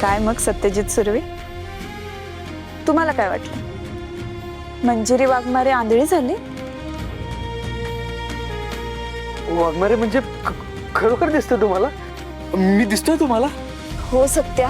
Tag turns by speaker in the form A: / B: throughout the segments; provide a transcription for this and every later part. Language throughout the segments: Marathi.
A: काय मग सत्यजित सुर्वे, तुम्हाला काय वाटलं? मंजिरी वाघमारे आंधळी झाली?
B: वाघमारे म्हणजे खरोखर दिसतोय तुम्हाला? मी दिसतोय तुम्हाला?
A: हो सत्या,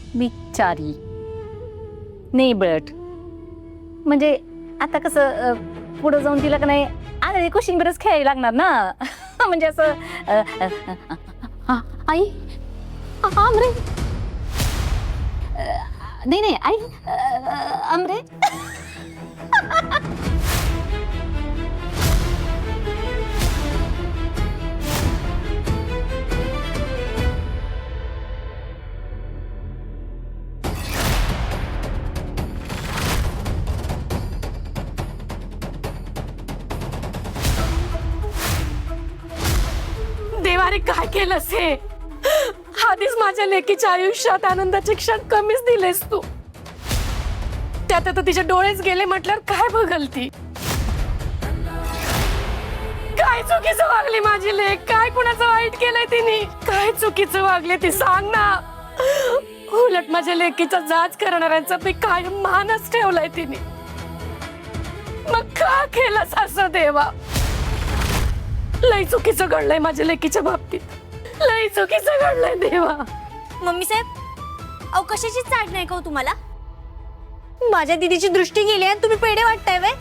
C: बिचारी नाही बट म्हणजे आता कसं पुढे जाऊन तिला का नाही आंधळी कोशिंबीरच खेळायला लागणार ना. म्हणजे असं आई आमरे नाही नाही आई आमरे
D: देवारे काय केलंस हे? आधीच माझ्या लेकीच्या आयुष्यात आनंदाचे क्षण कमीच दिलेस तू. त्यात आता तिचे डोळेच गेले म्हटल्यावर काय बघल ती? काय चुकीचं वागली माझी लेक? काय कुणाचं वाईट केलंय तिने? काय चुकीचं वागले ती सांग ना. उलट माझ्या लेकीचा जाच करणाऱ्यांचा मी कायम मानच ठेवलाय तिने. मग का केलंस असं देवा? लई चुकीचं घडलंय माझ्या लेकीच्या बाबतीत. लई चुकीचं घडलंय देवा.
E: मम्मी साहेब, अहो कशाची चाट नाही का हो तुम्हाला? माझ्या दीदीची दृष्टी गेली आणि तुम्ही पेढे वाटताय वे?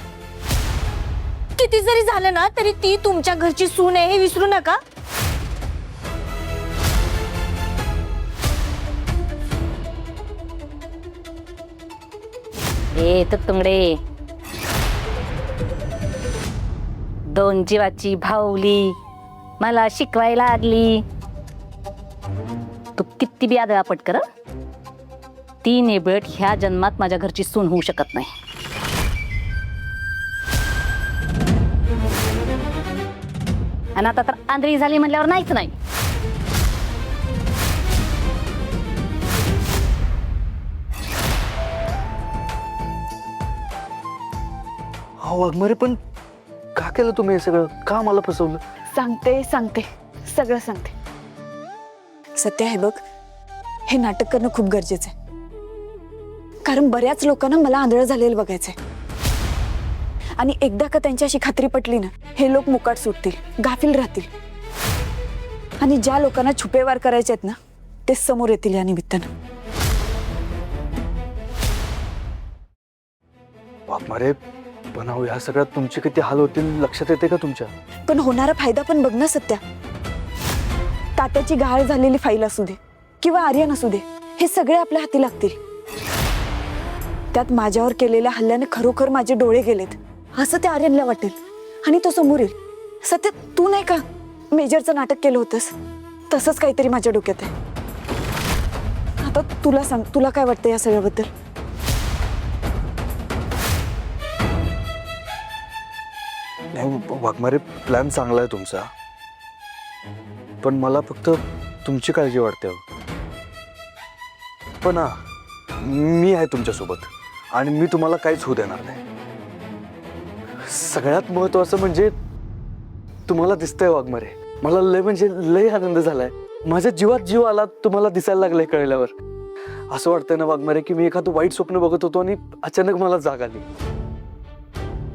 E: किती जरी झालं ना तरी ती तुमच्या घरची सून आहे हे विसरू नका.
C: ए तुकडे दोन जीवाची भावली मला शिकवायला लागली. तू किती बी आदळा पटकर ती नेबट ह्या जन्मात माझ्या घरची सून होऊ शकत नाही. आणि आता तर आंधळी झाली म्हटल्यावर नाहीच नाही.
B: हा वाघमारे, पण का केलं तुम्ही हे सगळं? का मला फसवलं?
A: सांगते सगळं सांगते. सत्या हे बघ, हे नाटक करणं खूप गरजेचं आहे. कारण बऱ्याच लोकांना मला आंधळं झालेलं बघायचंय. आणि एकदा का त्यांच्याशी खात्री पटली ना, हे लोक मुकाट सुटतील, गाफील राहतील. आणि ज्या लोकांना छुपेवार करायचे आहेत ना, ते समोर येतील या निमित्तानं.
B: वाघमारे, पण अहो ह्या सगळ्यात तुमचे किती हाल होतील लक्षात येते का तुमच्या?
A: पण होणारा फायदा पण बघ ना सत्या. तात्याची गहाळ झालेली फाईल असू दे किंवा आर्यन असू दे, हे सगळे आपल्या हाती लागतील. त्यात माझ्यावर केलेल्या हल्ल्याने खरोखर माझे डोळे गेलेत असं त्या आर्यनला वाटेल आणि तो समोर येईल. सत्य, तू नाही का मेजरचं नाटक केलं होतंस? तसंच काहीतरी माझ्या डोक्यात आहे. आता तुला सांग, तुला काय वाटतं या सगळ्याबद्दल?
B: नाही वाघमारे, प्लॅन चांगला आहे तुमचा, पण मला फक्त तुमची काळजी वाटते. पण मी आहे तुमच्यासोबत आणि मी तुम्हाला काहीच होऊ देणार नाही. सगळ्यात महत्वाचं म्हणजे तुम्हाला दिसतंय वाघमारे, मला लय म्हणजे लय आनंद झालाय. माझ्या जीवात जीव आला तुम्हाला दिसायला लागलाय कळल्यावर. असं वाटतंय ना वाघमारे की मी एखादं वाईट स्वप्न बघत होतो आणि अचानक मला जाग आली.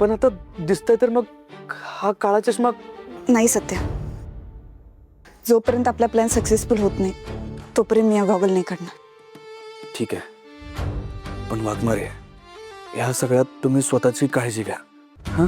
B: पण आता दिसतंय तर मग हा काळा चष्मा
A: नाही सत्या, जोपर्यंत आपला प्लॅन सक्सेसफुल होत नाही तोपर्यंत मी हा गॉगल नाही काढणार.
B: ठीक आहे, पण वाघमारे, ह्या सगळ्यात तुम्ही स्वतःची काळजी घ्या. हां?